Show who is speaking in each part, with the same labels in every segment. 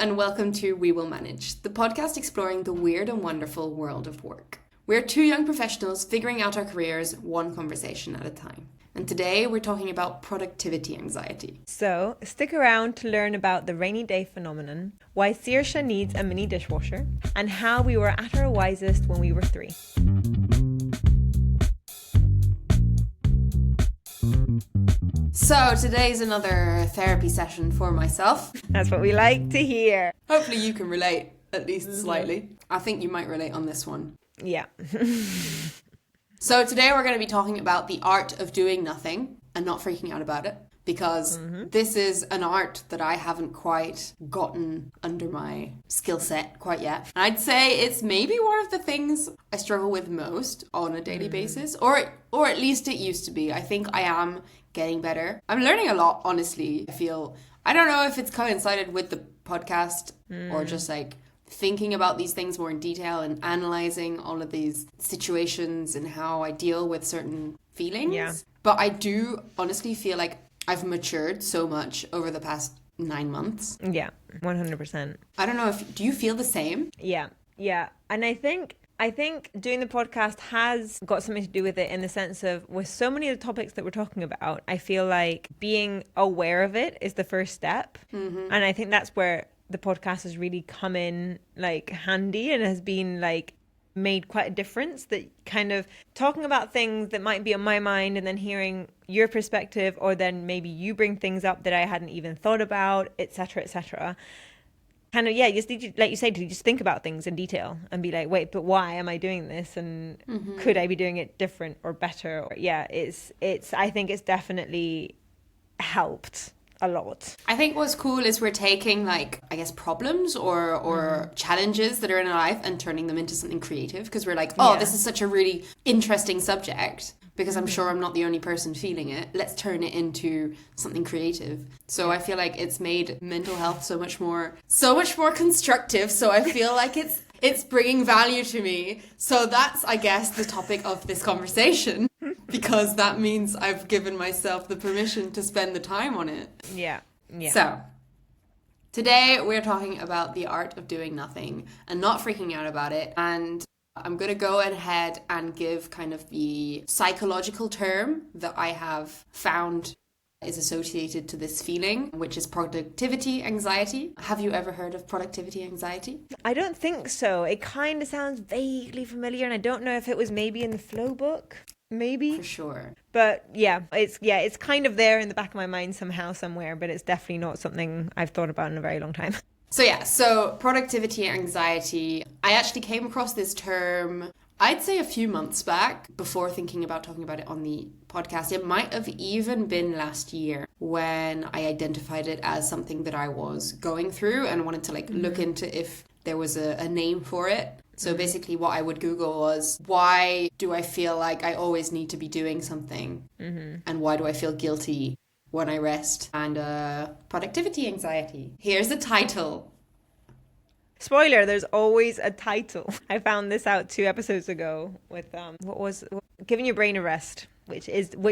Speaker 1: and welcome to We Will Manage, the podcast exploring the weird and wonderful world of work. We're two young professionals figuring out our careers one conversation at a time. And today we're talking about productivity anxiety.
Speaker 2: So stick around to learn about the rainy day phenomenon, why Saoirse needs a mini dishwasher, and how we were at our wisest when we were 3.
Speaker 1: So today's another therapy session for myself.
Speaker 2: That's what we like to hear.
Speaker 1: Hopefully you can relate, at least slightly. I think you might relate on this one.
Speaker 2: Yeah.
Speaker 1: So today we're going to be talking about the art of doing nothing and not freaking out about it, because this is an art that I haven't quite gotten under my skill set quite yet. And I'd say it's maybe one of the things I struggle with most on a daily basis, or at least it used to be. I think I am getting better. I'm learning a lot, honestly. I don't know if it's coincided with the podcast or just like thinking about these things more in detail and analyzing all of these situations and how I deal with certain feelings. Yeah. But I do honestly feel like I've matured so much over the past 9 months.
Speaker 2: Yeah, 100%.
Speaker 1: I don't know do you feel the same?
Speaker 2: Yeah. And I think doing the podcast has got something to do with it, in the sense of, with so many of the topics that we're talking about, I feel like being aware of it is the first step. And I think that's where the podcast has really come in like handy and has been like made quite a difference, that kind of talking about things that might be on my mind and then hearing your perspective, or then maybe you bring things up that I hadn't even thought about, etc. Kind of, yeah, you just need to, like you said, to just think about things in detail and be like, wait, but why am I doing this? And could I be doing it different or better? Or, yeah, I think it's definitely helped a lot.
Speaker 1: I think what's cool is we're taking like, I guess, problems or challenges that are in our life and turning them into something creative, because we're like, this is such a really interesting subject, because I'm sure I'm not the only person feeling it. Let's turn it into something creative. So I feel like it's made mental health so much more constructive. So I feel like it's bringing value to me. So that's, I guess, the topic of this conversation, because that means I've given myself the permission to spend the time on it.
Speaker 2: Yeah.
Speaker 1: So today we're talking about the art of doing nothing and not freaking out about it. And I'm going to go ahead and give kind of the psychological term that I have found is associated to this feeling, which is productivity anxiety. Have you ever heard of productivity anxiety?
Speaker 2: I don't think so. It kind of sounds vaguely familiar, and I don't know if it was maybe in the Flow book. Maybe.
Speaker 1: For sure.
Speaker 2: But it's kind of there in the back of my mind somehow, somewhere, but it's definitely not something I've thought about in a very long time.
Speaker 1: So productivity anxiety, I actually came across this term, I'd say a few months back, before thinking about talking about it on the podcast. It might have even been last year when I identified it as something that I was going through and wanted to like look into if there was a name for it. So basically what I would Google was, why do I feel like I always need to be doing something? And why do I feel guilty when I rest? And productivity anxiety. Here's the title.
Speaker 2: Spoiler, there's always a title. I found this out 2 episodes ago with giving your brain a rest, which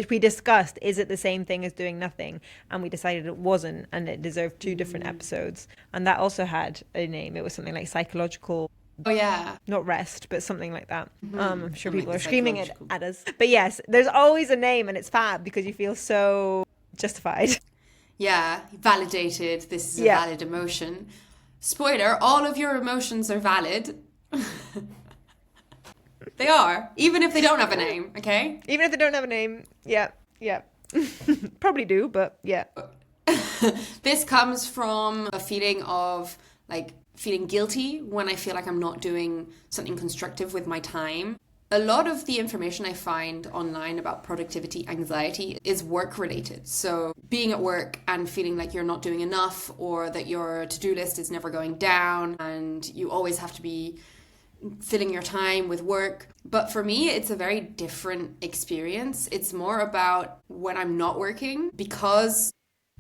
Speaker 2: we discussed, is it the same thing as doing nothing? And we decided it wasn't, and it deserved 2 different episodes. And that also had a name. It was something like psychological.
Speaker 1: Oh, yeah.
Speaker 2: Not rest, but something like that. I'm sure people are screaming it at us. But yes, there's always a name, and it's fab because you feel so justified.
Speaker 1: Yeah, validated. This is a valid emotion. Spoiler, all of your emotions are valid. They are, even if they don't have a name, okay?
Speaker 2: Even if they don't have a name, yeah. Probably do, but yeah.
Speaker 1: This comes from a feeling of like feeling guilty when I feel like I'm not doing something constructive with my time. A lot of the information I find online about productivity anxiety is work related. So being at work and feeling like you're not doing enough, or that your to-do list is never going down and you always have to be filling your time with work. But for me, it's a very different experience. It's more about when I'm not working, because,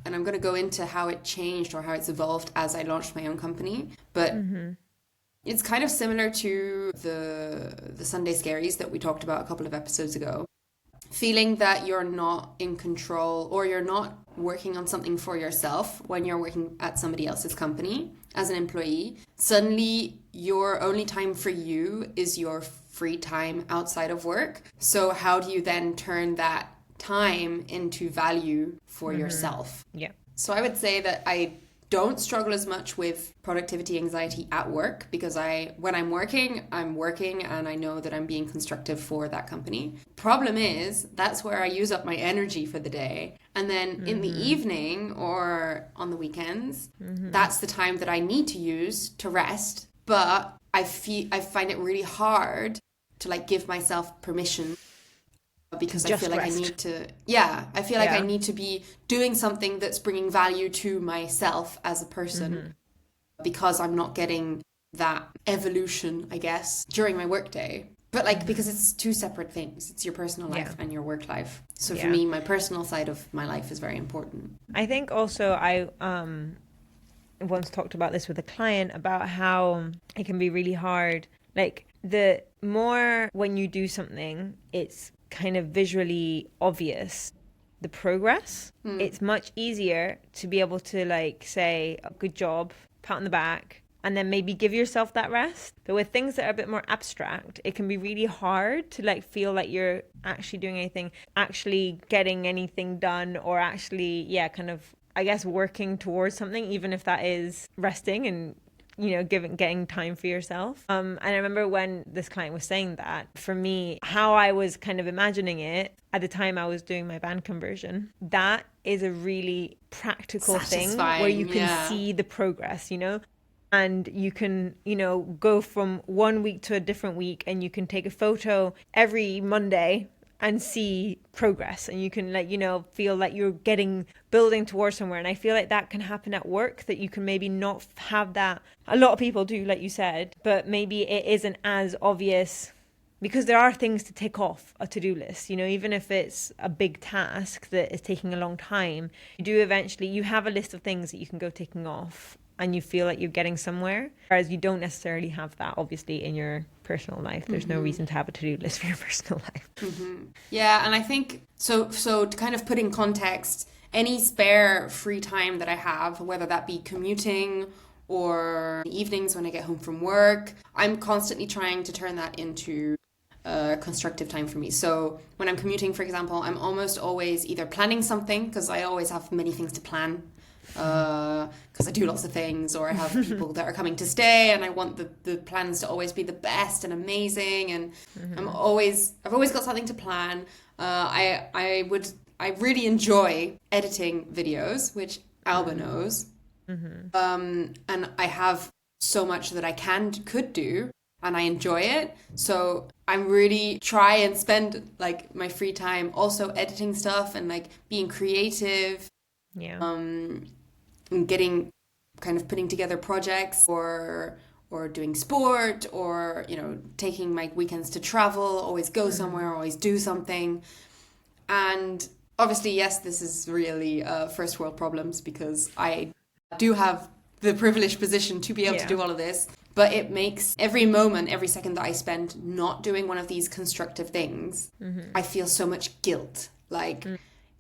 Speaker 1: and I'm going to go into how it changed or how it's evolved as I launched my own company. But it's kind of similar to the Sunday scaries that we talked about a couple of episodes ago. Feeling that you're not in control, or you're not working on something for yourself when you're working at somebody else's company, as an employee, suddenly your only time for you is your free time outside of work. So how do you then turn that time into value for yourself?
Speaker 2: Yeah.
Speaker 1: So I would say that I don't struggle as much with productivity anxiety at work, because when I'm working and I know that I'm being constructive for that company. Problem is, that's where I use up my energy for the day. And then in the evening or on the weekends, that's the time that I need to use to rest. But I find it really hard to like give myself permission, because I feel like
Speaker 2: rest.
Speaker 1: I need to be doing something that's bringing value to myself as a person, because I'm not getting that evolution, I guess, during my workday. But like, because it's two separate things. It's your personal life and your work life. So for me, my personal side of my life is very important.
Speaker 2: I think also I once talked about this with a client about how it can be really hard. Like, the more when you do something, it's kind of visually obvious, the progress. It's much easier to be able to like say, oh, good job, pat on the back, and then maybe give yourself that rest. But with things that are a bit more abstract, it can be really hard to like feel like you're actually doing anything, actually getting anything done, or actually, kind of, I guess, working towards something, even if that is resting and, you know, getting time for yourself. And I remember when this client was saying that, for me, how I was kind of imagining it at the time I was doing my band conversion, that is a really practical thing where you can see the progress, you know? And you can, you know, go from one week to a different week, and you can take a photo every Monday and see progress, and you can, like, you know, feel like you're building towards somewhere. And I feel like that can happen at work, that you can maybe not have that. A lot of people do, like you said, but maybe it isn't as obvious, because there are things to tick off a to-do list, you know, even if it's a big task that is taking a long time, you have a list of things that you can go ticking off, and you feel like you're getting somewhere. Whereas you don't necessarily have that, obviously, in your personal life. There's no reason to have a to-do list for your personal life.
Speaker 1: Yeah, and I think, so to kind of put in context, any spare free time that I have, whether that be commuting or evenings when I get home from work, I'm constantly trying to turn that into constructive time for me. So when I'm commuting, for example, I'm almost always either planning something, because I always have many things to plan, because I do lots of things, or I have people that are coming to stay, and I want the plans to always be the best and amazing, and I've always got something to plan. I really enjoy editing videos, which Alba knows, and I have so much that I could do, and I enjoy it. So I'm really try and spend like my free time also editing stuff and like being creative. And putting together projects, or doing sport, or, you know, taking my weekends to travel, always go somewhere, always do something. And obviously, yes, this is really first world problems, because I do have the privileged position to be able to do all of this. But it makes every moment, every second that I spend not doing one of these constructive things, I feel so much guilt. Like,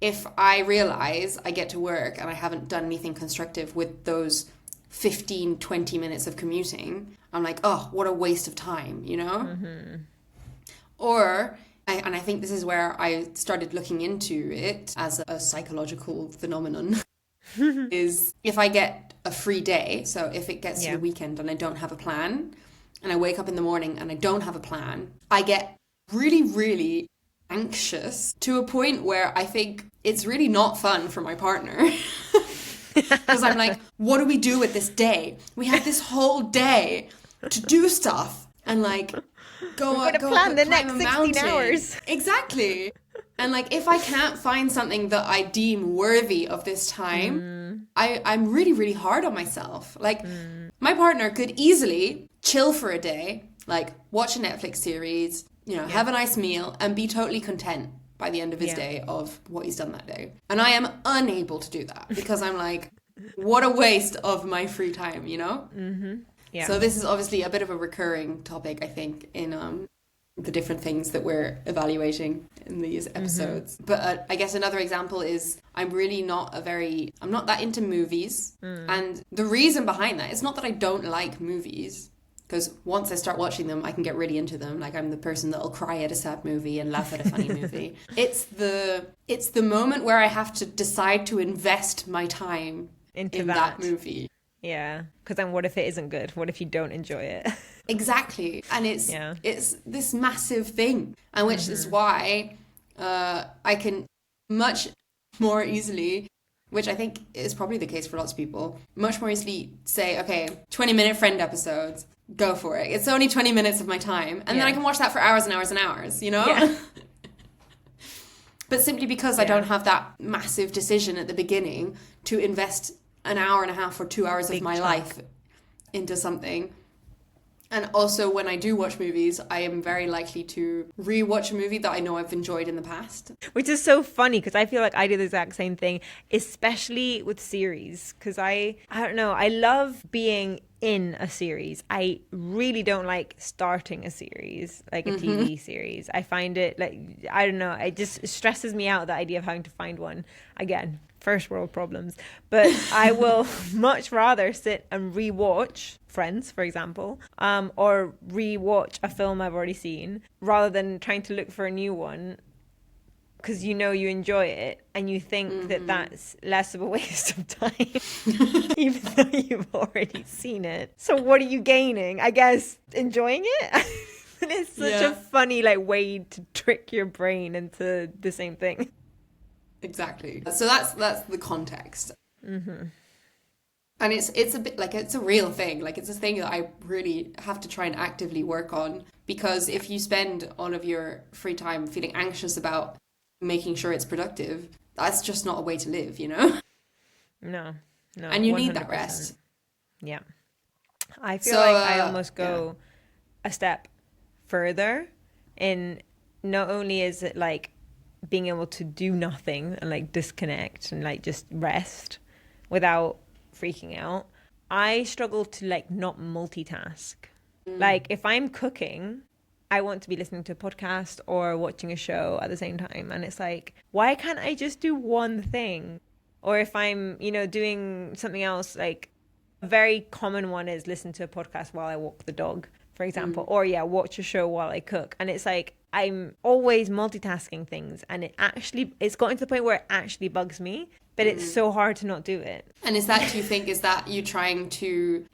Speaker 1: if I realize I get to work and I haven't done anything constructive with those 15, 20 minutes of commuting, I'm like, oh, what a waste of time, you know? And I think this is where I started looking into it as a psychological phenomenon, is if I get a free day, so if it gets to the weekend and I don't have a plan, and I wake up in the morning and I don't have a plan, I get really, really anxious, to a point where I think it's really not fun for my partner. Because I'm like, what do we do with this day? We have this whole day to do stuff and like go
Speaker 2: plan the next 16
Speaker 1: mountain.
Speaker 2: hours.
Speaker 1: Exactly. And like, if I can't find something that I deem worthy of this time, I'm really, really hard on myself. Like, my partner could easily chill for a day, like watch a Netflix series, you know, have a nice meal, and be totally content by the end of his day of what he's done that day. And I am unable to do that, because I'm like, what a waste of my free time, you know? So this is obviously a bit of a recurring topic, I think, in the different things that we're evaluating in these episodes. But I guess another example is I'm not that into movies. And the reason behind that is not that I don't like movies, because once I start watching them, I can get really into them. Like, I'm the person that'll cry at a sad movie and laugh at a funny movie. It's the moment where I have to decide to invest my time in that movie.
Speaker 2: Yeah, because then what if it isn't good? What if you don't enjoy it?
Speaker 1: Exactly. And it's this massive thing. And which is why I can much more easily, which I think is probably the case for lots of people, much more easily say, okay, 20-minute friend episodes, go for it. It's only 20 minutes of my time. And then I can watch that for hours and hours and hours, you know? Yeah. But simply because I don't have that massive decision at the beginning to invest an hour and a half or 2 hours of my life into something. And also, when I do watch movies, I am very likely to rewatch a movie that I know I've enjoyed in the past.
Speaker 2: Which is so funny, because I feel like I do the exact same thing, especially with series. Because I don't know, I love being in a series. I really don't like starting a series, like a TV series. I find it, like, I don't know, it just stresses me out, the idea of having to find one. Again, first world problems. But I will much rather sit and rewatch Friends, for example, or rewatch a film I've already seen, rather than trying to look for a new one, because you know you enjoy it and you think that that's less of a waste of time, even though you've already seen it. So what are you gaining? I guess enjoying it. And it's such a funny way to trick your brain into the same thing.
Speaker 1: Exactly. So that's the context. And it's a bit like, it's a real thing. Like, it's a thing that I really have to try and actively work on, because if you spend all of your free time feeling anxious about making sure it's productive, that's just not a way to live, you know?
Speaker 2: No.
Speaker 1: And you
Speaker 2: 100%.
Speaker 1: need that rest.
Speaker 2: Yeah. I feel like I almost go a step further in, not only is it like being able to do nothing and disconnect and just rest without freaking out, I struggle to not multitask. If I'm cooking, I want to be listening to a podcast or watching a show at the same time, and it's like, why can't I just do one thing? Or if I'm doing something else, a very common one is listen to a podcast while I walk the dog, for example, or watch a show while I cook. And it's like, I'm always multitasking things, and it's gotten to the point where it actually bugs me, but it's so hard to not do it.
Speaker 1: And is that you trying to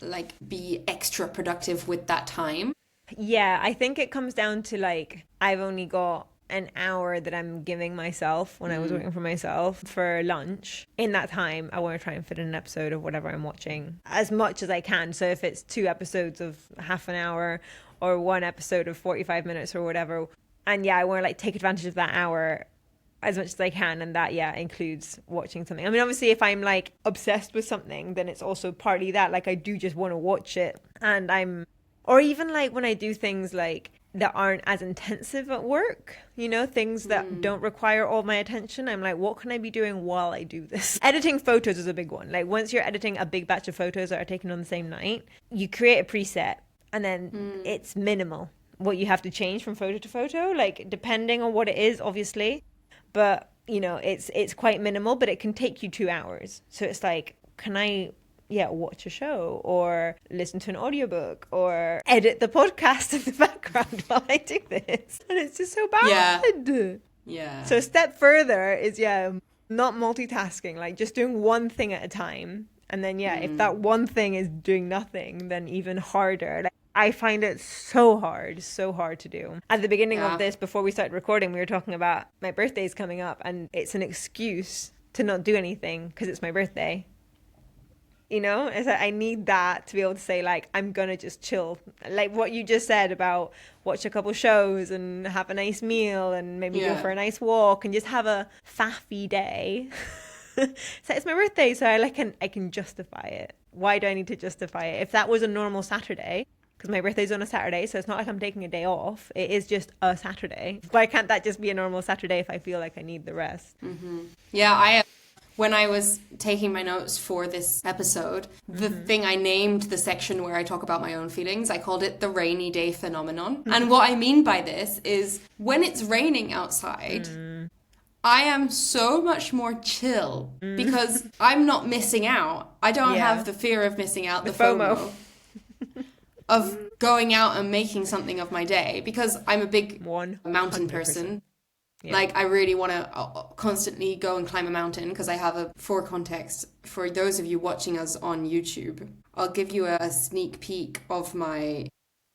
Speaker 1: be extra productive with that time?
Speaker 2: Yeah, I think it comes down to I've only got an hour that I'm giving myself when I was working for myself for lunch. In that time, I want to try and fit in an episode of whatever I'm watching as much as I can. So if it's 2 episodes of half an hour or 1 episode of 45 minutes or whatever, and I want to take advantage of that hour as much as I can, and that includes watching something. I mean, obviously if I'm obsessed with something, then it's also partly that I do just want to watch it, and or even when I do things that aren't as intensive at work, things that don't require all my attention, I'm what can I be doing while I do this? Editing photos is a big one. Once you're editing a big batch of photos that are taken on the same night, you create a preset, and then it's minimal what you have to change from photo to photo, depending on what it is, obviously. But, it's quite minimal, but it can take you 2 hours. So it's can I watch a show or listen to an audiobook or edit the podcast in the background while I do this? And it's just so bad.
Speaker 1: Yeah.
Speaker 2: So a step further is, not multitasking, just doing one thing at a time. And then, if that one thing is doing nothing, then even harder. I find it so hard to do. At the beginning of this, before we started recording, we were talking about my birthday's coming up, and it's an excuse to not do anything because it's my birthday. It's I need that to be able to say I'm gonna just chill, what you just said about watch a couple shows and have a nice meal and maybe go for a nice walk and just have a faffy day. So it's my birthday, so I can justify it. Why do I need to justify it? If that was a normal Saturday, because my birthday's on a Saturday, so it's not like I'm taking a day off. It is just a Saturday. Why can't that just be a normal Saturday if I feel like I need the rest?
Speaker 1: Yeah, when I was taking my notes for this episode, the thing I named the section where I talk about my own feelings, I called it the rainy day phenomenon. And what I mean by this is when it's raining outside, I am so much more chill because I'm not missing out. I don't have the fear of missing out, the FOMO of going out and making something of my day, because I'm a big mountain person. Yeah. Like, I really want to constantly go and climb a mountain because I have for context, for those of you watching us on YouTube, I'll give you a sneak peek of my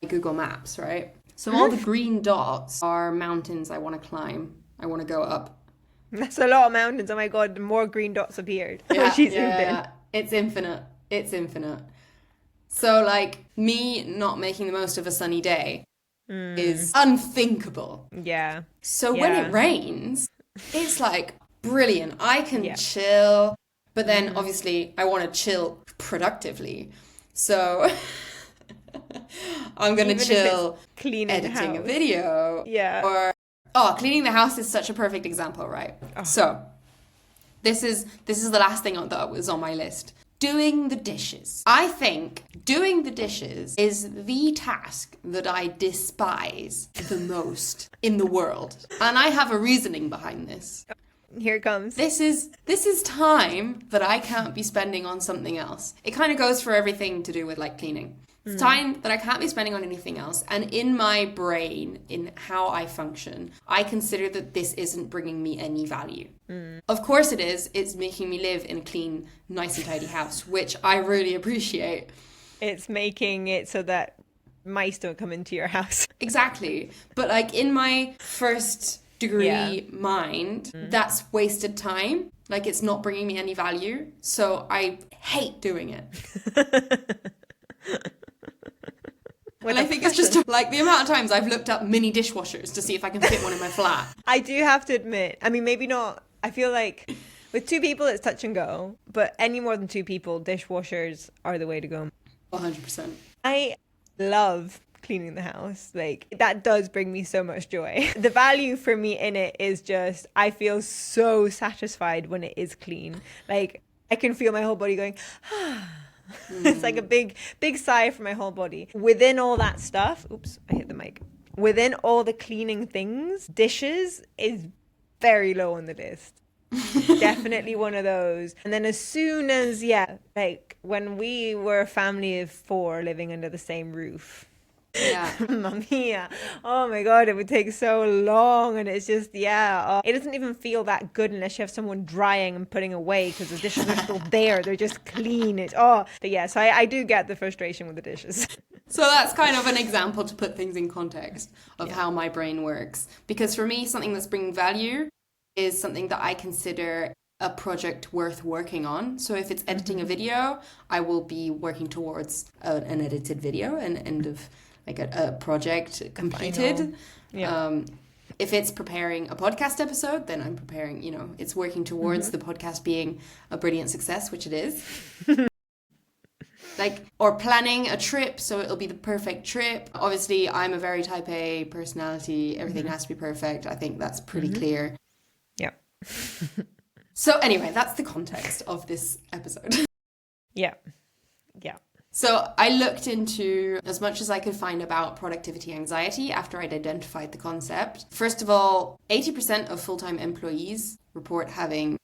Speaker 1: Google Maps, right? So all the green dots are mountains I want to climb. I want to go up.
Speaker 2: That's a lot of mountains. Oh my God, more green dots appeared.
Speaker 1: Yeah. It's infinite. It's infinite. So, like, me not making the most of a sunny day is unthinkable.
Speaker 2: Yeah.
Speaker 1: So when it rains, it's like brilliant. I can chill, but then obviously I want to chill productively. So I'm going to chill editing a video.
Speaker 2: Yeah.
Speaker 1: Or cleaning the house is such a perfect example, right? Oh. So this is the last thing that was on my list. Doing the dishes. I think doing the dishes is the task that I despise the most in the world. And I have a reasoning behind this.
Speaker 2: Here it comes.
Speaker 1: This is time that I can't be spending on something else. It kind of goes for everything to do with like cleaning. It's time that I can't be spending on anything else. And in my brain, in how I function, I consider that this isn't bringing me any value. Of course it is. It's making me live in a clean, nice and tidy house, which I really appreciate.
Speaker 2: It's making it so that mice don't come into your house.
Speaker 1: Exactly. But like in my first degree mind, that's wasted time. Like, it's not bringing me any value. So I hate doing it. And I think it's just like the amount of times I've looked up mini dishwashers to see if I can fit one in my flat.
Speaker 2: I do have to admit, I mean, maybe not. I feel like with 2 people, it's touch and go. But any more than 2 people, dishwashers are the way to go.
Speaker 1: 100%.
Speaker 2: I love cleaning the house. Like, that does bring me so much joy. The value for me in it is just, I feel so satisfied when it is clean. Like, I can feel my whole body going, It's like a big sigh from my whole body. Within all that stuff, oops, I hit the mic. Within all the cleaning things, dishes is very low on the list. Definitely one of those. And then as soon as, like when we were a family of 4 living under the same roof, Mamma mia. Oh my God, it would take so long. And it's just, it doesn't even feel that good unless you have someone drying and putting away because the dishes are still there. They're just clean. So I do get the frustration with the dishes.
Speaker 1: So that's kind of an example to put things in context of how my brain works. Because for me, something that's bringing value is something that I consider a project worth working on. So if it's editing a video, I will be working towards an edited video and end of like a project completed. If it's preparing a podcast episode, then I'm preparing, it's working towards the podcast being a brilliant success, which it is. Or planning a trip, so it'll be the perfect trip. Obviously, I'm a very type A personality. Everything has to be perfect. I think that's pretty clear.
Speaker 2: Yeah.
Speaker 1: So anyway, that's the context of this episode.
Speaker 2: Yeah.
Speaker 1: So I looked into as much as I could find about productivity anxiety after I'd identified the concept. First of all, 80% of full-time employees report having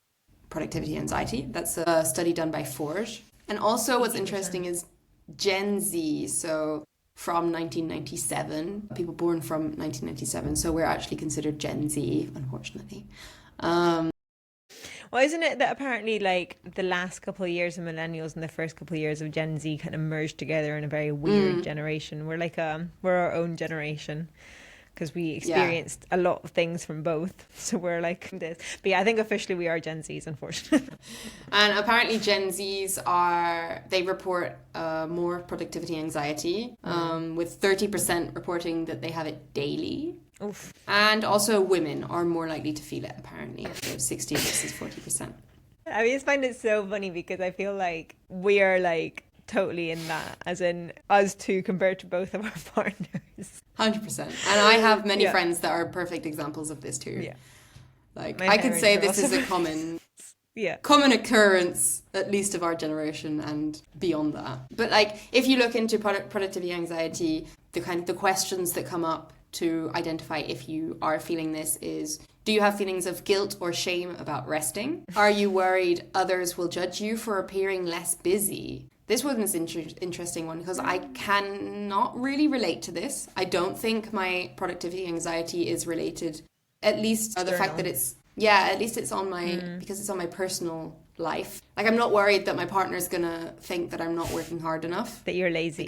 Speaker 1: productivity anxiety. That's a study done by Forge. And also what's interesting is Gen Z, so from 1997, people born from 1997. So we're actually considered Gen Z, unfortunately.
Speaker 2: Well, isn't it that apparently like the last couple of years of millennials and the first couple of years of Gen Z kind of merged together in a very weird generation? We're like we're our own generation because we experienced a lot of things from both. So we're like this. But I think officially we are Gen Zs, unfortunately.
Speaker 1: And apparently Gen Zs they report more productivity anxiety, with 30% reporting that they have it daily.
Speaker 2: Oof.
Speaker 1: And also women are more likely to feel it, apparently. So 60 versus 40%.
Speaker 2: I just find it so funny because I feel like we are like totally in that, as in us two compared to both of our partners.
Speaker 1: 100%. And I have many friends that are perfect examples of this too.
Speaker 2: Yeah.
Speaker 1: Like, I could say this is a common... common occurrence, at least of our generation and beyond that. But like, if you look into productivity anxiety, the questions that come up to identify if you are feeling this is, do you have feelings of guilt or shame about resting? Are you worried others will judge you for appearing less busy? This one is an interesting one because I cannot really relate to this. I don't think my productivity anxiety is related, at least to the fact that it's on my, because it's on my personal life. Like, I'm not worried that my partner's gonna think that I'm not working hard enough.
Speaker 2: That you're lazy,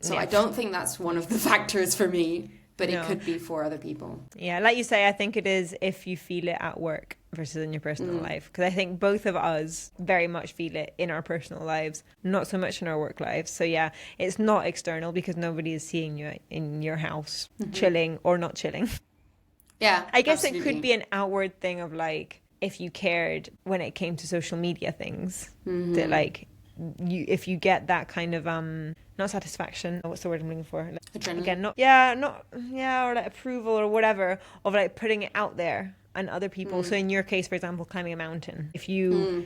Speaker 2: So
Speaker 1: I don't think that's one of the factors for me, but it could be for other people.
Speaker 2: Yeah, like you say, I think it is if you feel it at work versus in your personal life. Because I think both of us very much feel it in our personal lives, not so much in our work lives. So yeah, it's not external because nobody is seeing you in your house, chilling or not chilling.
Speaker 1: Yeah,
Speaker 2: I guess
Speaker 1: absolutely.
Speaker 2: It could be an outward thing of like, if you cared when it came to social media things, that like, if you get that kind of not satisfaction, what's the word I'm looking for? Like,
Speaker 1: adrenaline.
Speaker 2: Again, or like approval or whatever of like putting it out there and other people. So in your case, for example, climbing a mountain, if you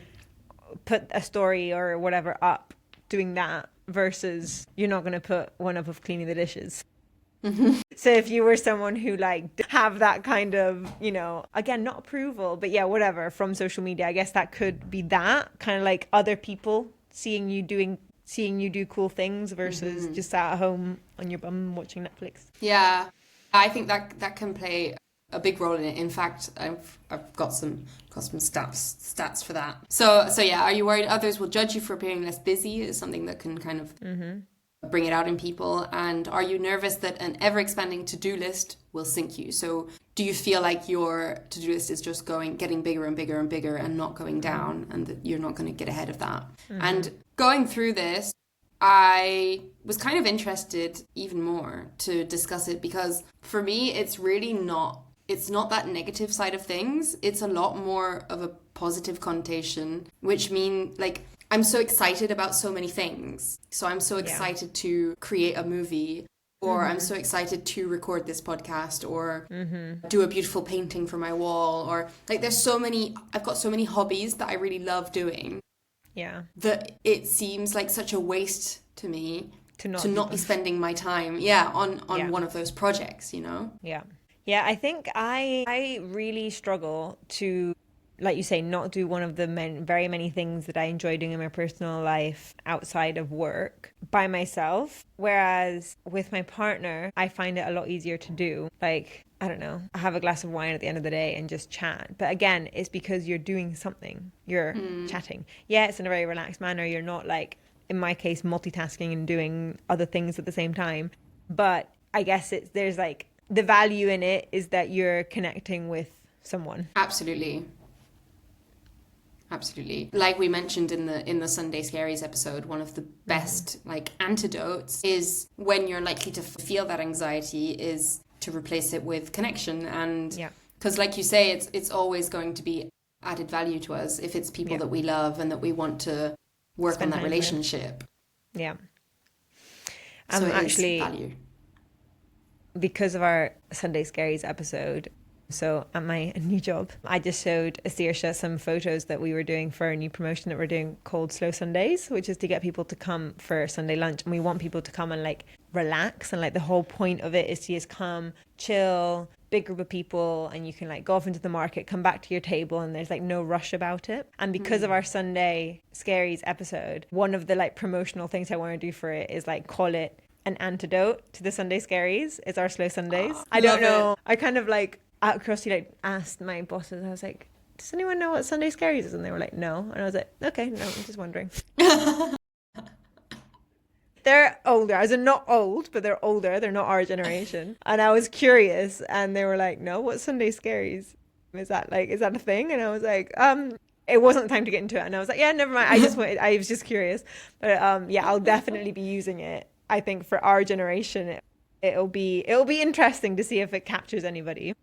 Speaker 2: put a story or whatever up doing that versus you're not going to put one up of cleaning the dishes. So if you were someone who like have that kind of, you know, again, not approval, but yeah, whatever from social media, I guess that could be that kind of like other people seeing you do cool things versus just sat at home on your bum watching Netflix.
Speaker 1: Yeah, I think that can play a big role in it. In fact, I've got some stats for that. So yeah, are you worried others will judge you for appearing less busy? Is something that can kind of bring it out in people. And are you nervous that an ever-expanding to-do list will sink you? So do you feel like your to-do list is just getting bigger and bigger and bigger and not going down, and that you're not going to get ahead of that? And going through this, I was kind of interested even more to discuss it, because for me, it's not that negative side of things. It's a lot more of a positive connotation, which mean like, I'm so excited about so many things. So I'm so excited to create a movie, or I'm so excited to record this podcast, or do a beautiful painting for my wall, or like I've got so many hobbies that I really love doing.
Speaker 2: Yeah.
Speaker 1: That it seems like such a waste to me to not be spending my time on one of those projects, you know?
Speaker 2: Yeah. Yeah, I think I really struggle to, like you say, not do one of the very many things that I enjoy doing in my personal life outside of work by myself. Whereas with my partner, I find it a lot easier to do. Like, I don't know, I have a glass of wine at the end of the day and just chat. But again, it's because you're doing something. You're chatting. Yeah, it's in a very relaxed manner. You're not like, in my case, multitasking and doing other things at the same time. But I guess there's like, the value in it is that you're connecting with someone.
Speaker 1: Absolutely. Like we mentioned in the Sunday Scaries episode, one of the best like antidotes is when you're likely to feel that anxiety is to replace it with connection. And because like you say, it's always going to be added value to us if it's people that we love and that we want to work on that relationship.
Speaker 2: Yeah.
Speaker 1: So it
Speaker 2: actually
Speaker 1: is value.
Speaker 2: Because of our Sunday Scaries episode, so at my new job, I just showed Saoirse some photos that we were doing for a new promotion that we're doing called Slow Sundays, which is to get people to come for Sunday lunch. And we want people to come and like relax. And like the whole point of it is to just come, chill, big group of people, and you can like go off into the market, come back to your table, and there's like no rush about it. And because of our Sunday Scaries episode, one of the like promotional things I want to do for it is like call it an antidote to the Sunday Scaries. It's our Slow Sundays. I don't know. I kind of like, out of curiosity, like asked my bosses, I was like, does anyone know what Sunday Scaries is? And they were like, no. And I was like, okay, no, I'm just wondering. They're older, as in not old, but they're older. They're not our generation. And I was curious, and they were like, no, what's Sunday Scaries? Is that a thing? And I was like, it wasn't the time to get into it. And I was like, yeah, never mind. I was just curious. But I'll definitely be using it. I think for our generation, it'll be interesting to see if it captures anybody.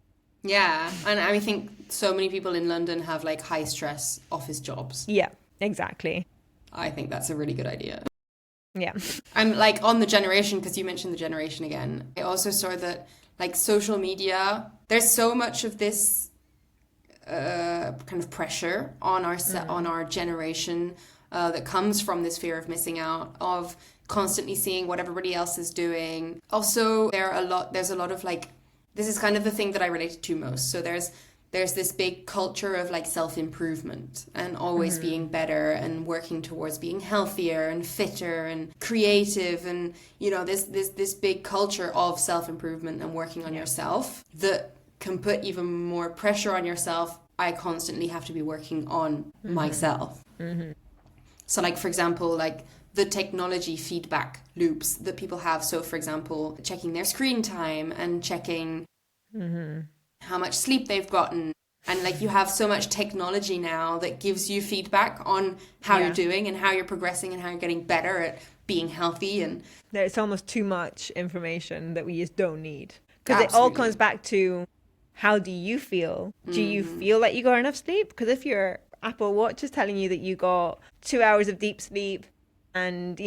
Speaker 1: Yeah, and I think so many people in London have like high stress office jobs.
Speaker 2: Yeah, exactly.
Speaker 1: I think that's a really good idea.
Speaker 2: Yeah.
Speaker 1: I'm like on the generation, because you mentioned the generation again. I also saw that like social media, there's so much of this kind of pressure on on our generation that comes from this fear of missing out, of constantly seeing what everybody else is doing. Also, there's a lot of like, this is kind of the thing that I related to most. So there's this big culture of like self-improvement and always being better and working towards being healthier and fitter and creative, and this big culture of self-improvement and working on yourself that can put even more pressure on yourself. I constantly have to be working on myself. So like, for example, like the technology feedback loops that people have. So for example, checking their screen time and checking how much sleep they've gotten. And like, you have so much technology now that gives you feedback on how you're doing and how you're progressing and how you're getting better at being healthy. And
Speaker 2: it's almost too much information that we just don't need. Because it all comes back to, how do you feel? Do you feel like you got enough sleep? Because if your Apple Watch is telling you that you got 2 hours of deep sleep and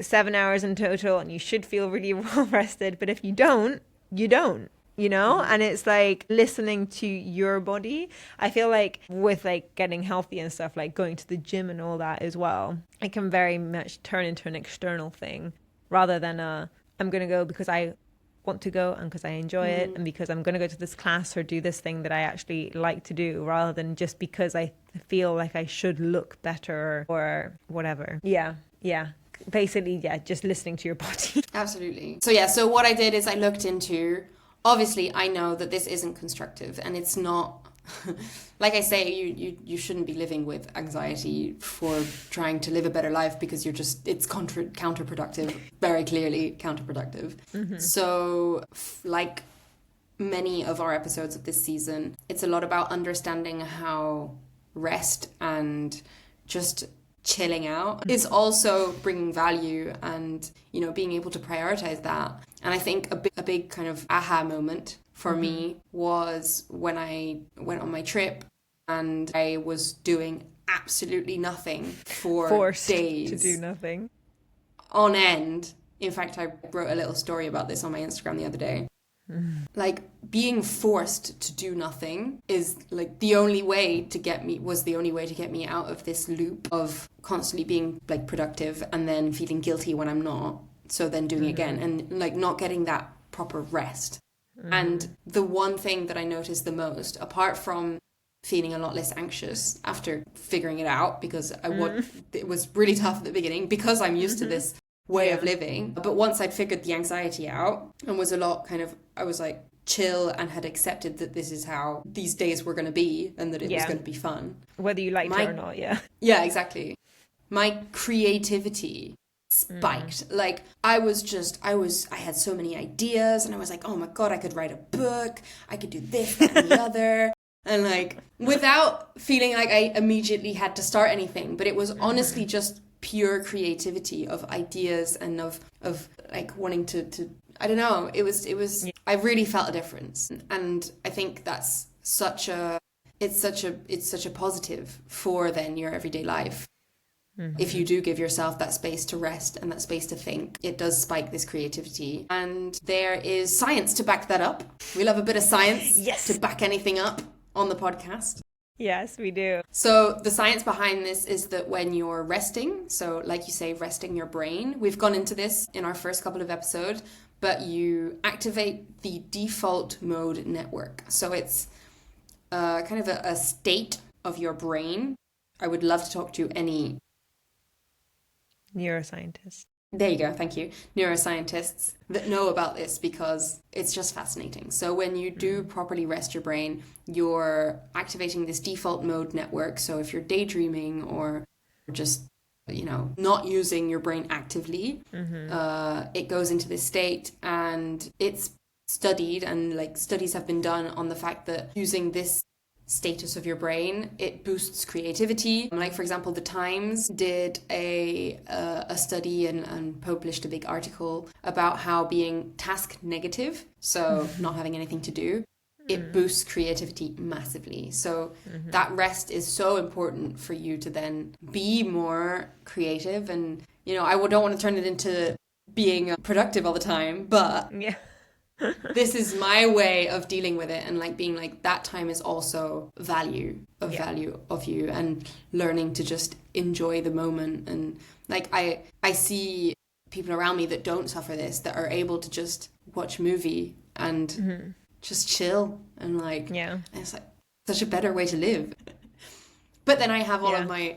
Speaker 2: 7 hours in total, and you should feel really well rested, but if you don't, you don't. And it's like listening to your body. I feel like with like getting healthy and stuff, like going to the gym and all that as well, it can very much turn into an external thing rather than I'm going to go because I want to go and because I enjoy it and because I'm going to go to this class or do this thing that I actually like to do, rather than just because I feel like I should look better or whatever. Yeah. Basically, just listening to your body.
Speaker 1: Absolutely. So what I did is I looked into, obviously I know that this isn't constructive and it's not, like I say, you shouldn't be living with anxiety for trying to live a better life, because it's counterproductive, very clearly counterproductive. So like many of our episodes of this season, it's a lot about understanding how rest and just chilling out is also bringing value, and being able to prioritize that. And I think a big kind of aha moment for me was when I went on my trip and I was doing absolutely nothing for
Speaker 2: Forced
Speaker 1: days
Speaker 2: to do nothing
Speaker 1: on end. In fact, I wrote a little story about this on my Instagram the other day. Like, being forced to do nothing is like the only way to get me out of this loop of constantly being like productive and then feeling guilty when I'm not, so then doing it again, and like not getting that proper rest. And the one thing that I noticed the most, apart from feeling a lot less anxious after figuring it out, because it was really tough at the beginning because I'm used to this way of living. But once I'd figured the anxiety out and was I was like chill and had accepted that this is how these days were going to be and that it was going to be fun.
Speaker 2: Whether you liked it or not, yeah.
Speaker 1: Yeah, exactly. My creativity spiked. Like, I had so many ideas and I was like, oh my God, I could write a book. I could do this, that, and the other. And like, without feeling like I immediately had to start anything, but it was honestly just pure creativity of ideas and of like wanting to I don't know, it was I really felt a difference. And I think that's such a positive for then your everyday life. If you do give yourself that space to rest and that space to think, it does spike this creativity. And there is science to back that up. We love a bit of science to back anything up on the podcast.
Speaker 2: Yes, we do.
Speaker 1: So the science behind this is that when you're resting, so like you say, resting your brain, we've gone into this in our first couple of episodes, but you activate the default mode network. So it's kind of a state of your brain. I would love to talk to any
Speaker 2: neuroscientist.
Speaker 1: There you go, thank you. Neuroscientists that know about this, because it's just fascinating. So when you do properly rest your brain, you're activating this default mode network. So if you're daydreaming or just, not using your brain actively, it goes into this state, and it's studied, and like studies have been done on the fact that using this status of your brain, it boosts creativity. Like, for example, the Times did a study and published a big article about how being task negative, so not having anything to do, it boosts creativity massively. So that rest is so important for you to then be more creative. And I don't want to turn it into being productive all the time, but this is my way of dealing with it, and like being like, that time is also value of you, and learning to just enjoy the moment. And like I see people around me that don't suffer this, that are able to just watch a movie and just chill, and like, and it's like such a better way to live. But then I have all of my,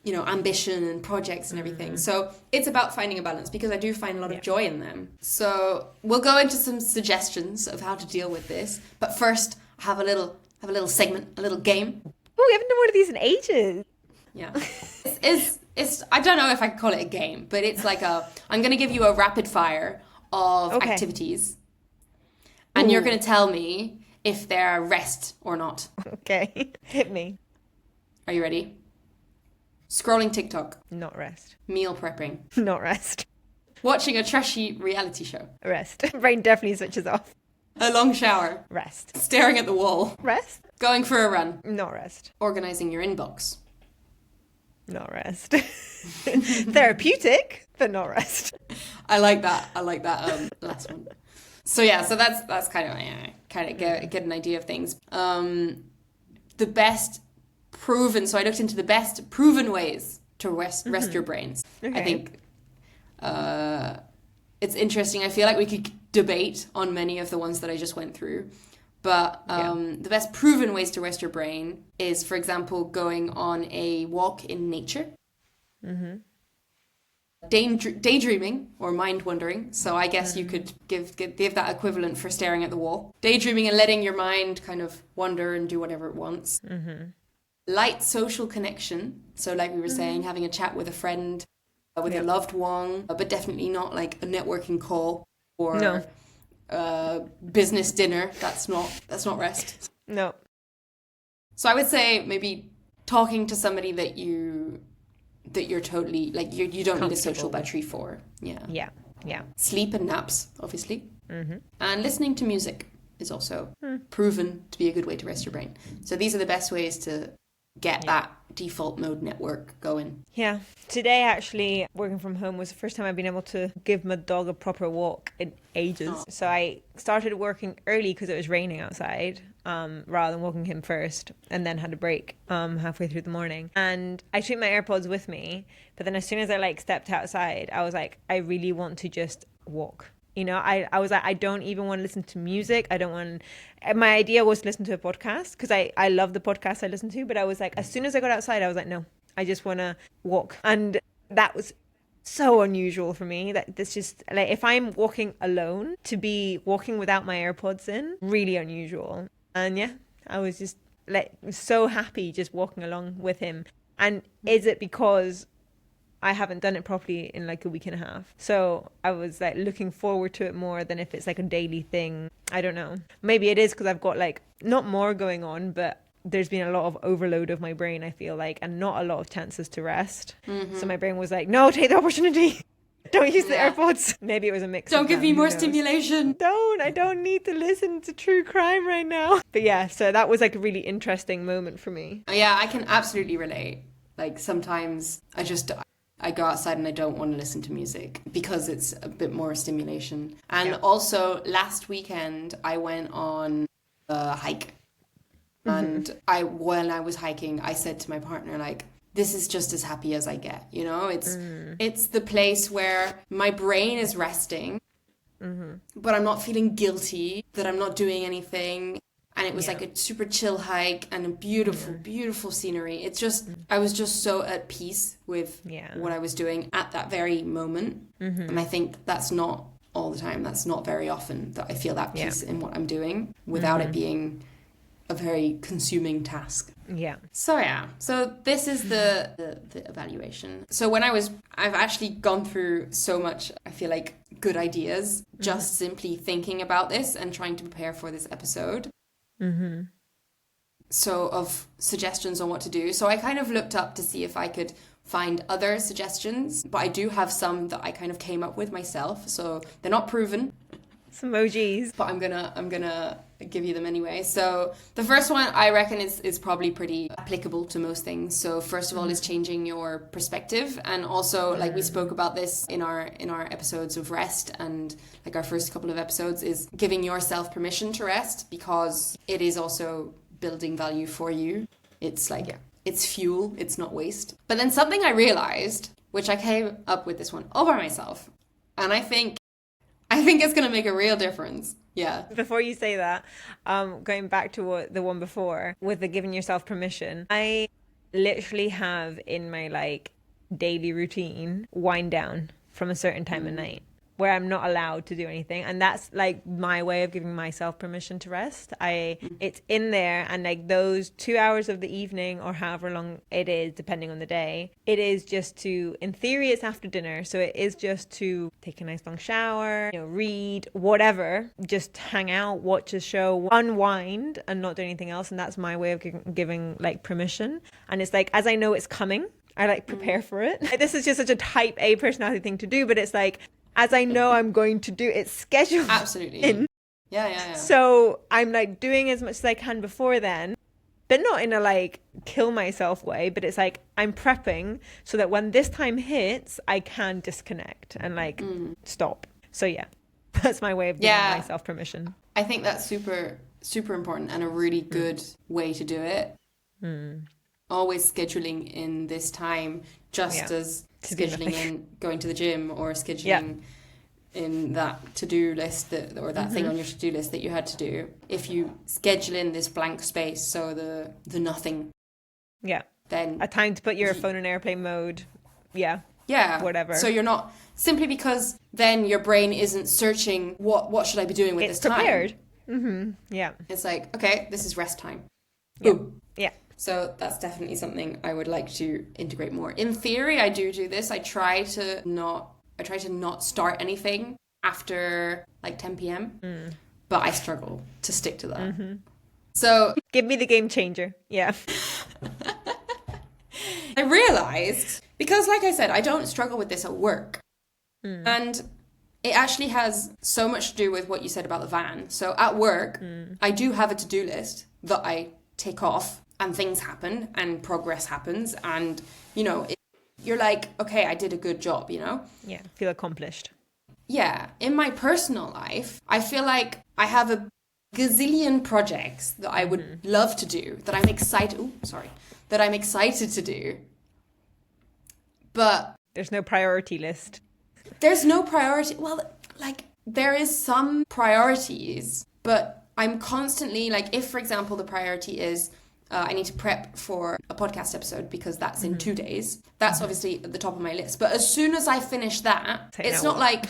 Speaker 1: you know, ambition and projects and everything. So it's about finding a balance, because I do find a lot of joy in them. So we'll go into some suggestions of how to deal with this. But first, have a little segment, a little game.
Speaker 2: Oh, we haven't done one of these in ages.
Speaker 1: Yeah. It's I don't know if I can call it a game, but it's like I'm going to give you a rapid fire of activities. And you're going to tell me if they're rest or not.
Speaker 2: Okay. Hit me.
Speaker 1: Are you ready? Scrolling TikTok.
Speaker 2: Not rest.
Speaker 1: Meal prepping.
Speaker 2: Not rest.
Speaker 1: Watching a trashy reality show.
Speaker 2: Rest. Brain definitely switches off.
Speaker 1: A long shower.
Speaker 2: Rest.
Speaker 1: Staring at the wall.
Speaker 2: Rest.
Speaker 1: Going for a run.
Speaker 2: Not rest.
Speaker 1: Organizing your inbox.
Speaker 2: Not rest. Therapeutic, but not rest.
Speaker 1: I like that last one. So yeah, so that's kind of get an idea of things. The best proven. So I looked into the best proven ways to rest your brains. Okay. I think it's interesting. I feel like we could debate on many of the ones that I just went through. But the best proven ways to rest your brain is, for example, going on a walk in nature. Mm-hmm. Daydreaming or mind wandering. So I guess you could give that equivalent for staring at the wall. Daydreaming and letting your mind kind of wander and do whatever it wants. Mm-hmm. Light social connection. So like we were saying, having a chat with a friend, with a loved one, but definitely not like a networking call or business dinner. That's not rest.
Speaker 2: No.
Speaker 1: So I would say maybe talking to somebody that you're totally like you don't need a social battery for. Yeah. Sleep and naps, obviously. Mm-hmm. And listening to music is also proven to be a good way to rest your brain. So these are the best ways to get that default mode network going. Yeah.
Speaker 2: Today, actually, working from home was the first time I've been able to give my dog a proper walk in ages. Oh. So I started working early because it was raining outside, rather than walking him first, and then had a break halfway through the morning. And I took my AirPods with me, but then as soon as I stepped outside, I was like, I really want to just walk. You know, I was like, I don't even want to listen to music. My idea was to listen to a podcast because I love the podcast I listen to. But I was like, as soon as I got outside, I was like, no, I just want to walk. And that was so unusual for me. That's just like, if I'm walking alone, to be walking without my AirPods in, really unusual. And yeah, I was just like so happy just walking along with him. And is it because I haven't done it properly in like a week and a half? So I was like looking forward to it more than if it's like a daily thing. I don't know. Maybe it is because I've got like not more going on, but there's been a lot of overload of my brain, I feel like, and not a lot of chances to rest. Mm-hmm. So my brain was like, no, take the opportunity. Don't use the AirPods. Maybe it was a mix.
Speaker 1: Don't give me more stimulation.
Speaker 2: I don't need to listen to true crime right now. But yeah, so that was like a really interesting moment for me.
Speaker 1: Yeah, I can absolutely relate. Like sometimes I go outside and I don't want to listen to music because it's a bit more stimulation. And also last weekend I went on a hike. And when I was hiking, I said to my partner, like, this is just as happy as I get, you know? It's the place where my brain is resting, but I'm not feeling guilty that I'm not doing anything. And it was like a super chill hike and a beautiful, beautiful scenery. It's just, I was just so at peace with what I was doing at that very moment. And I think that's not all the time. That's not very often that I feel that peace in what I'm doing without it being a very consuming task.
Speaker 2: Yeah.
Speaker 1: So this is the evaluation. So I've actually gone through so much, I feel like, good ideas, just simply thinking about this and trying to prepare for this episode. So of suggestions on what to do. So I kind of looked up to see if I could find other suggestions, but I do have some that I kind of came up with myself. So they're not proven,
Speaker 2: Some emojis.
Speaker 1: But I'm gonna give you them anyway. So the first one I reckon is probably pretty applicable to most things. So first of all is changing your perspective, and also like we spoke about this in our episodes of rest, and like our first couple of episodes is giving yourself permission to rest, because it is also building value for you. It's like it's fuel, it's not waste. But then something I realized, which I came up with this one all by myself, and I think it's going to make a real difference. Yeah.
Speaker 2: Before you say that, going back to the one before with the giving yourself permission, I literally have in my like daily routine wind down from a certain time of night where I'm not allowed to do anything, and that's like my way of giving myself permission to rest. It's in there, and like those 2 hours of the evening or however long it is depending on the day, it is just to, in theory it's after dinner, so it is just to take a nice long shower, read, whatever, just hang out, watch a show, unwind and not do anything else. And that's my way of giving like permission. And it's like, as I know it's coming, I like prepare for it. This is just such a type A personality thing to do, but it's like, as I know I'm going to do, it's scheduled.
Speaker 1: Absolutely.
Speaker 2: In.
Speaker 1: Yeah.
Speaker 2: So I'm like doing as much as I can before then, but not in a like kill myself way, but it's like I'm prepping so that when this time hits, I can disconnect and like stop. So yeah, that's my way of giving myself permission.
Speaker 1: I think that's super, super important and a really good way to do it. Always scheduling in this time, just as scheduling in going to the gym, or scheduling in that to-do list or that thing on your to-do list that you had to do. If you schedule in this blank space, so the nothing, then
Speaker 2: a time to put your phone in airplane mode, whatever.
Speaker 1: So you're not, simply because then your brain isn't searching what should I be doing with this time.
Speaker 2: It's prepared.
Speaker 1: It's like, okay, this is rest time.
Speaker 2: Yeah.
Speaker 1: So that's definitely something I would like to integrate more. In theory, I do this. I try to not start anything after like 10 p.m. But I struggle to stick to that. So
Speaker 2: give me the game changer. Yeah.
Speaker 1: I realized, because like I said, I don't struggle with this at work. And it actually has so much to do with what you said about the van. So at work, I do have a to-do list that I take off, and things happen and progress happens, and you're like, okay, I did a good job,
Speaker 2: Feel accomplished.
Speaker 1: In my personal life, I feel like I have a gazillion projects that I would love to do, that I'm excited to do, but
Speaker 2: there's no priority list.
Speaker 1: There's no priority. Well, like there is some priorities, but I'm constantly like, if for example the priority is I need to prep for a podcast episode because that's in 2 days. That's obviously at the top of my list. But as soon as I finish that, it's not like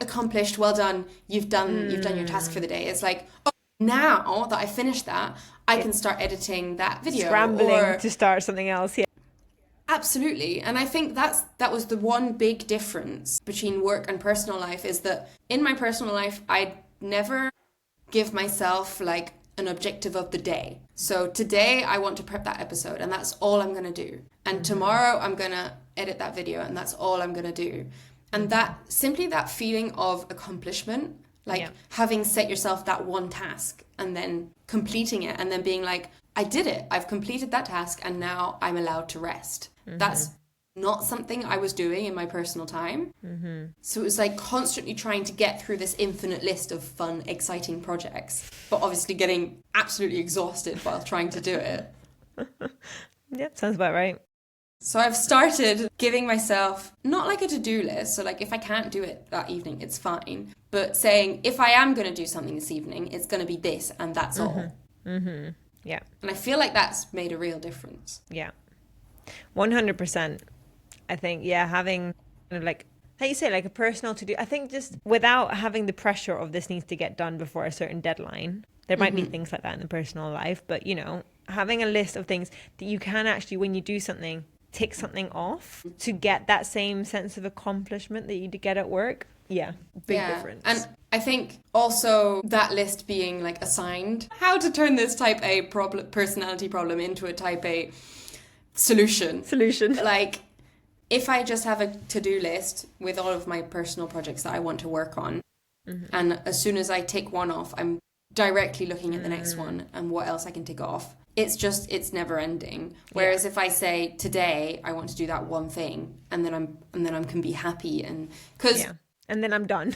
Speaker 1: accomplished, well done, you've done your task for the day. It's like, oh, now that I finished that, I can start editing that video.
Speaker 2: Scrambling to start something else,
Speaker 1: Absolutely. And I think that was the one big difference between work and personal life, is that in my personal life, I never give myself like an objective of the day. So today I want to prep that episode, and that's all I'm going to do. And tomorrow I'm going to edit that video, and that's all I'm going to do. And that feeling of accomplishment, like having set yourself that one task and then completing it, and then being like, I did it. I've completed that task, and now I'm allowed to rest. That's not something I was doing in my personal time. So it was like constantly trying to get through this infinite list of fun, exciting projects, but obviously getting absolutely exhausted while trying to do it.
Speaker 2: Yep, sounds about right.
Speaker 1: So I've started giving myself not like a to-do list, so like if I can't do it that evening, it's fine, but saying if I am going to do something this evening, it's going to be this, and that's all.
Speaker 2: Yeah.
Speaker 1: And I feel like that's made a real difference.
Speaker 2: Yeah. 100%. I think, having kind of like you say, like a personal to do. I think just without having the pressure of this needs to get done before a certain deadline. There might be things like that in the personal life, but having a list of things that you can actually, when you do something, tick something off to get that same sense of accomplishment that you get at work. Yeah, big difference. And
Speaker 1: I think also that list being like assigned how to turn this type A personality problem into a type A solution. Like, if I just have a to-do list with all of my personal projects that I want to work on, And as soon as I tick one off, I'm directly looking at the next one and what else I can tick off. It's never ending. Whereas if I say today I want to do that one thing, and then I can be happy, and
Speaker 2: and then I'm done.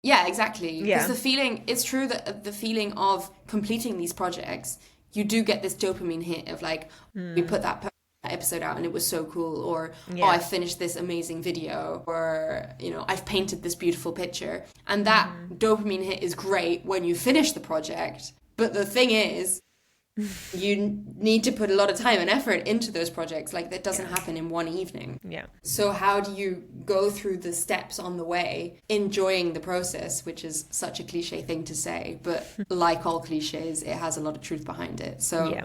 Speaker 1: Yeah, exactly.
Speaker 2: Yeah.
Speaker 1: Because it's true that the feeling of completing these projects, you do get this dopamine hit of like, we put that episode out and it was so cool, or I finished this amazing video, or I've painted this beautiful picture, and that dopamine hit is great when you finish the project. But the thing is, you need to put a lot of time and effort into those projects. Like, that doesn't happen in one evening. So how do you go through the steps on the way, enjoying the process, which is such a cliche thing to say, but like all cliches, it has a lot of truth behind it. So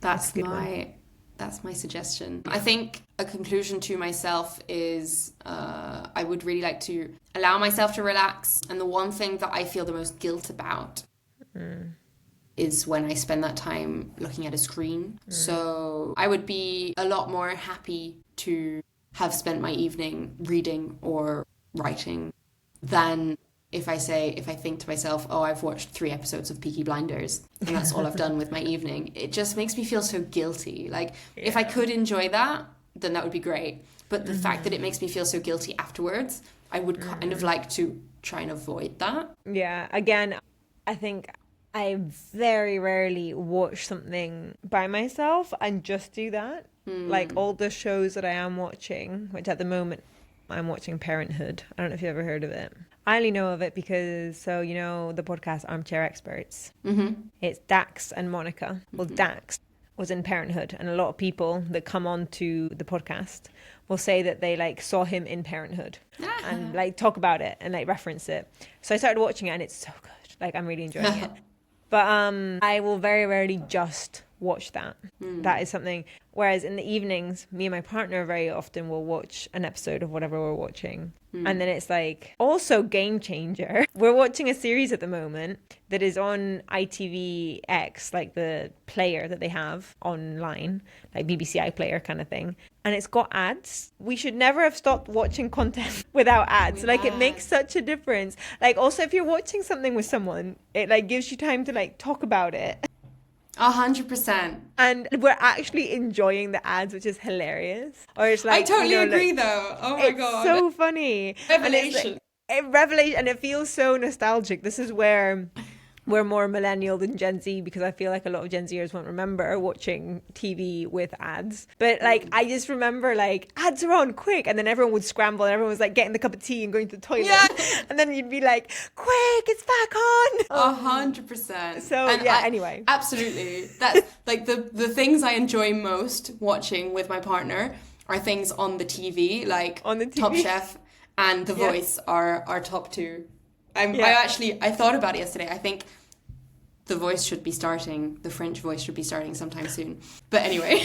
Speaker 1: that's my suggestion. I think a conclusion to myself is I would really like to allow myself to relax. And the one thing that I feel the most guilt about is when I spend that time looking at a screen. So I would be a lot more happy to have spent my evening reading or writing than if I think to myself, I've watched 3 episodes of Peaky Blinders and that's all I've done with my evening. It just makes me feel so guilty. Like, if I could enjoy that, then that would be great. But the fact that it makes me feel so guilty afterwards, I would kind of like to try and avoid that.
Speaker 2: Yeah, again, I think I very rarely watch something by myself and just do that. Like, all the shows that I am watching, which at the moment I'm watching Parenthood. I don't know if you've ever heard of it. I only know of it because, the podcast Armchair Experts. It's Dax and Monica. Well, Dax was in Parenthood, and a lot of people that come on to the podcast will say that they saw him in Parenthood and talk about it and reference it. So I started watching it and it's so good. I'm really enjoying it. But I will very rarely just watch that. That is something. Whereas in the evenings, me and my partner very often will watch an episode of whatever we're watching. And then it's also game changer. We're watching a series at the moment that is on ITVX, the player that they have online, BBC iPlayer kind of thing. And it's got ads. We should never have stopped watching content without ads. It makes such a difference. Also, if you're watching something with someone, it gives you time to talk about it.
Speaker 1: 100%.
Speaker 2: And we're actually enjoying the ads, which is hilarious. Or it's
Speaker 1: I totally agree, though. Oh my God.
Speaker 2: It's so funny.
Speaker 1: Revelation.
Speaker 2: And it feels so nostalgic. This is where we're more millennial than Gen Z, because I feel like a lot of Gen Zers won't remember watching TV with ads. But I just remember ads are on, quick, and then everyone would scramble and everyone was getting the cup of tea and going to the toilet. Yeah. And then you'd be quick, it's back on.
Speaker 1: 100%.
Speaker 2: So anyway.
Speaker 1: Absolutely. That's the things I enjoy most watching with my partner are things on the TV, on the TV. Top Chef and The Voice are top 2. I thought about it yesterday. I think The Voice should be starting, the French Voice should be starting sometime soon. But anyway,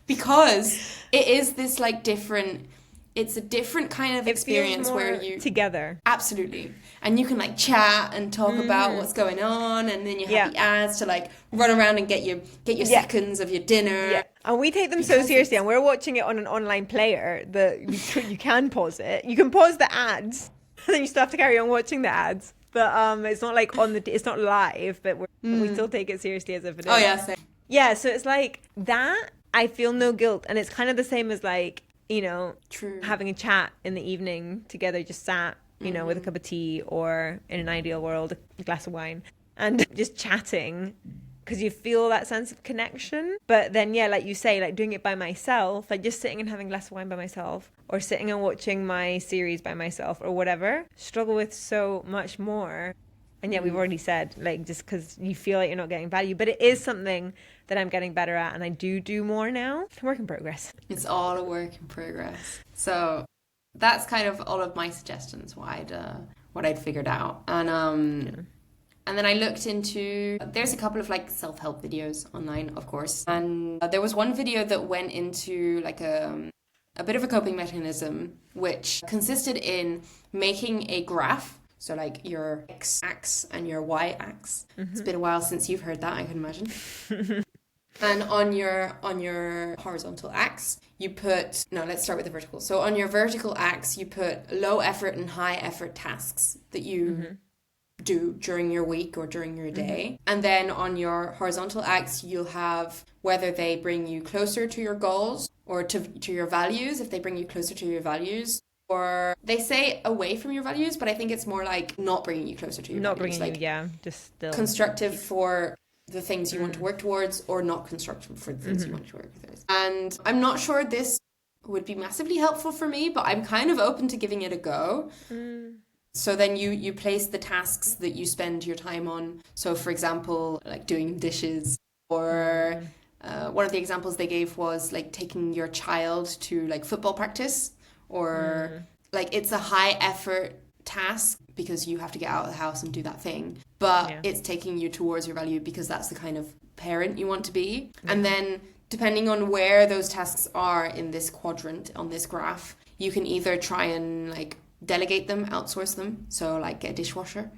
Speaker 1: because it is this different, it's a different kind of experience where you
Speaker 2: together.
Speaker 1: Absolutely. And you can chat and talk about what's going on, and then you have the ads to run around and get your seconds of your dinner.
Speaker 2: Yeah. And we take them so seriously, and we're watching it on an online player that you can pause it. You can pause the ads. And then you still have to carry on watching the ads. But it's not it's not live, but we still take it seriously as if it is.
Speaker 1: Oh, yeah, same.
Speaker 2: Yeah, so it's that, I feel no guilt. And it's kind of the same as
Speaker 1: True.
Speaker 2: having a chat in the evening together, just sat, with a cup of tea, or in an ideal world, a glass of wine, and just chatting. Because you feel that sense of connection. But then, like you say, doing it by myself, just sitting and having a glass of wine by myself, or sitting and watching my series by myself, or whatever, struggle with so much more. And we've already said, just because you feel like you're not getting value. But it is something that I'm getting better at, and I do more now. It's a work in progress.
Speaker 1: It's all a work in progress. So that's kind of all of my suggestions, what I'd figured out. And And then I looked into, there's a couple of self-help videos online, of course. And there was one video that went into a bit of a coping mechanism, which consisted in making a graph. So your X-axis and your Y-axis. Mm-hmm. It's been a while since you've heard that, I can imagine. And on your horizontal axe, you put, no, let's start with the vertical. So on your vertical axe, you put low effort and high effort tasks that you do during your week or during your day. And then on your horizontal axe, you'll have whether they bring you closer to your goals or to your values, if they bring you closer to your values. Or they say away from your values, but I think it's more like not bringing you closer to your
Speaker 2: Not
Speaker 1: values.
Speaker 2: bringing you, just still.
Speaker 1: Constructive for the things you want to work towards, or not constructive for the things you want to work towards. And I'm not sure this would be massively helpful for me, but I'm kind of open to giving it a go. So then you place the tasks that you spend your time on. So for example, like doing dishes, or one of the examples they gave was like taking your child to like football practice, or like it's a high effort task because you have to get out of the house and do that thing, but it's taking you towards your value because that's the kind of parent you want to be. And then depending on where those tasks are in this quadrant on this graph, you can either try and like delegate them, outsource them, so like get a dishwasher,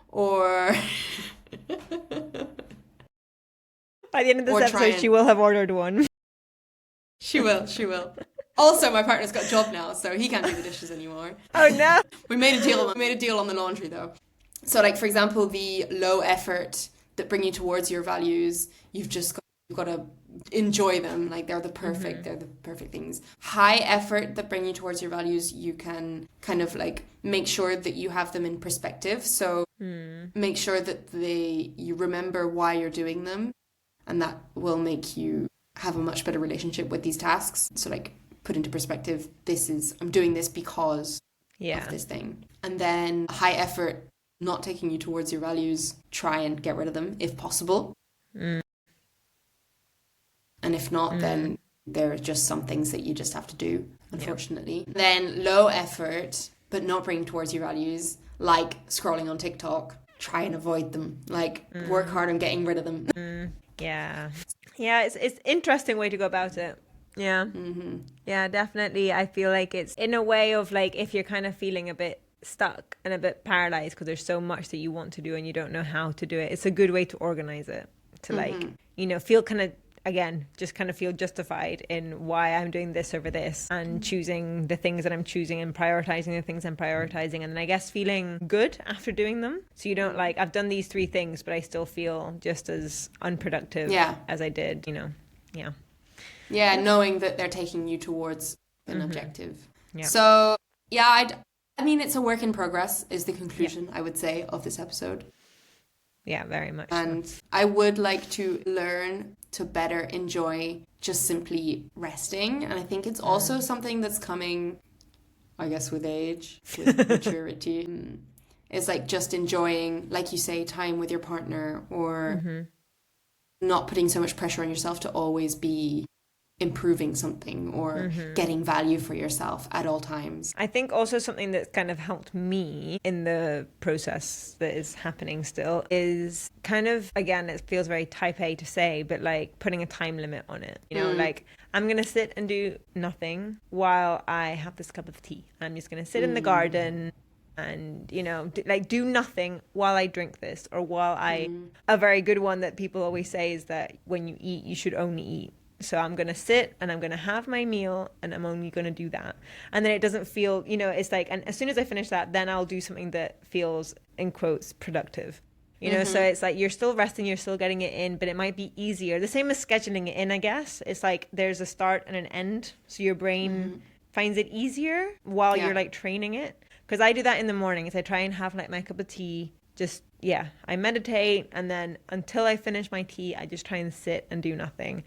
Speaker 1: or
Speaker 2: by the end of this episode she will have ordered one.
Speaker 1: She will. Also, my partner's got a job now, so he can't do the dishes anymore.
Speaker 2: Oh no.
Speaker 1: We made a deal on the laundry though. So like, for example, the low effort that bring you towards your values, you've got to enjoy them. Like they're the perfect things. High effort that bring you towards your values, you can kind of like make sure that you have them in perspective. So make sure that you remember why you're doing them, and that will make you have a much better relationship with these tasks. So like, put into perspective, I'm doing this because of this thing. And then high effort, not taking you towards your values, try and get rid of them if possible. And if not, then there are just some things that you just have to do, unfortunately. Then low effort, but not bringing towards your values, like scrolling on TikTok, try and avoid them. Like work hard on getting rid of them.
Speaker 2: Yeah, it's interesting way to go about it. Yeah, definitely. I feel like it's in a way of like, if you're kind of feeling a bit stuck and a bit paralyzed because there's so much that you want to do and you don't know how to do it, it's a good way to organize it, to like, feel kind of, again, just kind of feel justified in why I'm doing this over this, and choosing the things that I'm choosing and prioritizing the things I'm prioritizing, and then I guess feeling good after doing them. So you don't like, I've done these 3 things, but I still feel just as unproductive as I did,
Speaker 1: knowing that they're taking you towards an objective. So I mean, it's a work in progress is the conclusion, I would say, of this episode.
Speaker 2: Yeah, very much.
Speaker 1: And so. I would like to learn to better enjoy just simply resting. And I think it's also something that's coming, I guess, with age, with maturity. It's like just enjoying, like you say, time with your partner, or not putting so much pressure on yourself to always be improving something or getting value for yourself at all times.
Speaker 2: I think also something that's kind of helped me in the process that is happening still is kind of, again, it feels very type A to say, but like putting a time limit on it. Like I'm going to sit and do nothing while I have this cup of tea. I'm just going to sit in the garden and, do nothing while I drink this, or while a very good one that people always say is that when you eat, you should only eat. So I'm going to sit and I'm going to have my meal and I'm only going to do that. And then it doesn't feel, it's like, and as soon as I finish that, then I'll do something that feels, in quotes, productive. So it's like you're still resting, you're still getting it in, but it might be easier. The same as scheduling it in, I guess. It's like there's a start and an end. So your brain finds it easier while you're like training it. Because I do that in the mornings. I try and have like my cup of tea. I meditate, and then until I finish my tea, I just try and sit and do nothing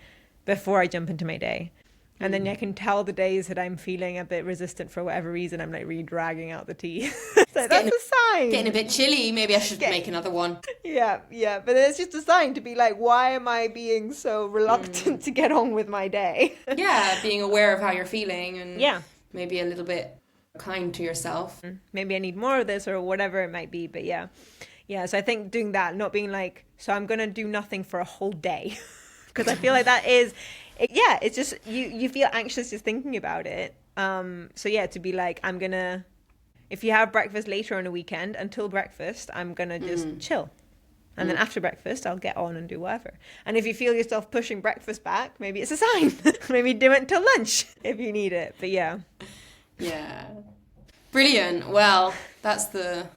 Speaker 2: before I jump into my day. And then I can tell the days that I'm feeling a bit resistant for whatever reason, I'm like really dragging out the tea. So that's a sign.
Speaker 1: Getting a bit chilly. Maybe I should make another one.
Speaker 2: Yeah. But it's just a sign to be like, why am I being so reluctant to get on with my day?
Speaker 1: Being aware of how you're feeling, and maybe a little bit kind to yourself.
Speaker 2: Maybe I need more of this, or whatever it might be. But so I think doing that, not being like, so I'm going to do nothing for a whole day. Because I feel like that is, it's just, you feel anxious just thinking about it. To be like, I'm going to, if you have breakfast later on a weekend, until breakfast, I'm going to just chill. And then after breakfast, I'll get on and do whatever. And if you feel yourself pushing breakfast back, maybe it's a sign. Maybe do it until lunch if you need it. But yeah.
Speaker 1: Yeah. Brilliant. Well, that's the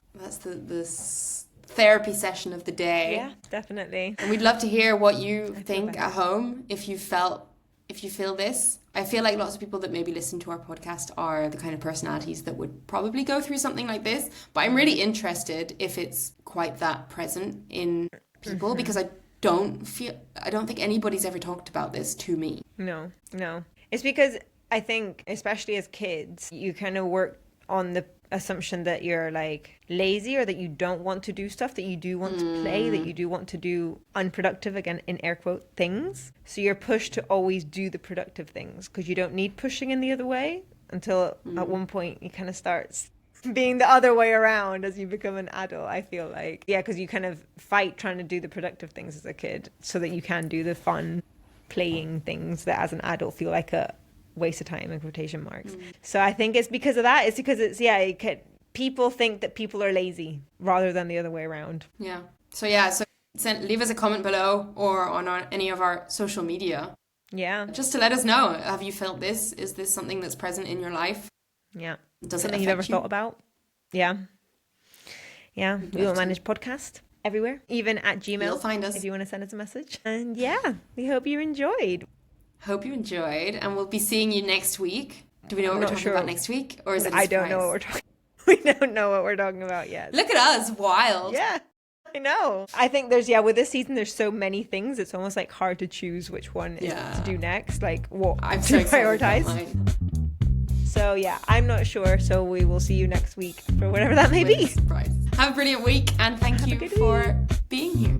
Speaker 1: therapy session of the day.
Speaker 2: Yeah, definitely.
Speaker 1: And we'd love to hear what you think at home if you feel this. I feel like lots of people that maybe listen to our podcast are the kind of personalities that would probably go through something like this. But I'm really interested if it's quite that present in people, because I don't think anybody's ever talked about this to me.
Speaker 2: No. It's because I think, especially as kids, you kind of work on the assumption that you're like lazy, or that you don't want to do stuff, that you do want to play, that you do want to do unproductive, again in air quote, things. So you're pushed to always do the productive things because you don't need pushing in the other way, until at one point you kind of starts being the other way around as you become an adult, I feel like. Yeah, because you kind of fight trying to do the productive things as a kid so that you can do the fun playing things that as an adult feel like a waste of time in quotation marks. So I think it's because of that. It's because people think that people are lazy rather than the other way around.
Speaker 1: Yeah. So leave us a comment below or on any of our social media.
Speaker 2: Yeah.
Speaker 1: Just to let us know. Have you felt this? Is this something that's present in your life?
Speaker 2: Yeah.
Speaker 1: Does
Speaker 2: something
Speaker 1: it
Speaker 2: you've ever
Speaker 1: affect you?
Speaker 2: thought about? Yeah. Yeah. We will manage podcast everywhere, even at Gmail.
Speaker 1: You'll find us
Speaker 2: if you want to send us a message. And yeah, we hope you enjoyed.
Speaker 1: Hope you enjoyed, and we'll be seeing you next week. Do we know what we're talking about next week, or is it a surprise?
Speaker 2: I don't know what we're talking. We don't know what we're talking about yet.
Speaker 1: Look at us, wild.
Speaker 2: Yeah, I know. I think with this season, there's so many things. It's almost like hard to choose which one is to do next. Like what
Speaker 1: I'm
Speaker 2: to
Speaker 1: so excited
Speaker 2: prioritize.
Speaker 1: about mine.
Speaker 2: So yeah, I'm not sure. So we will see you next week for whatever that may be.
Speaker 1: Surprise. Have a brilliant week, and thank you for being here.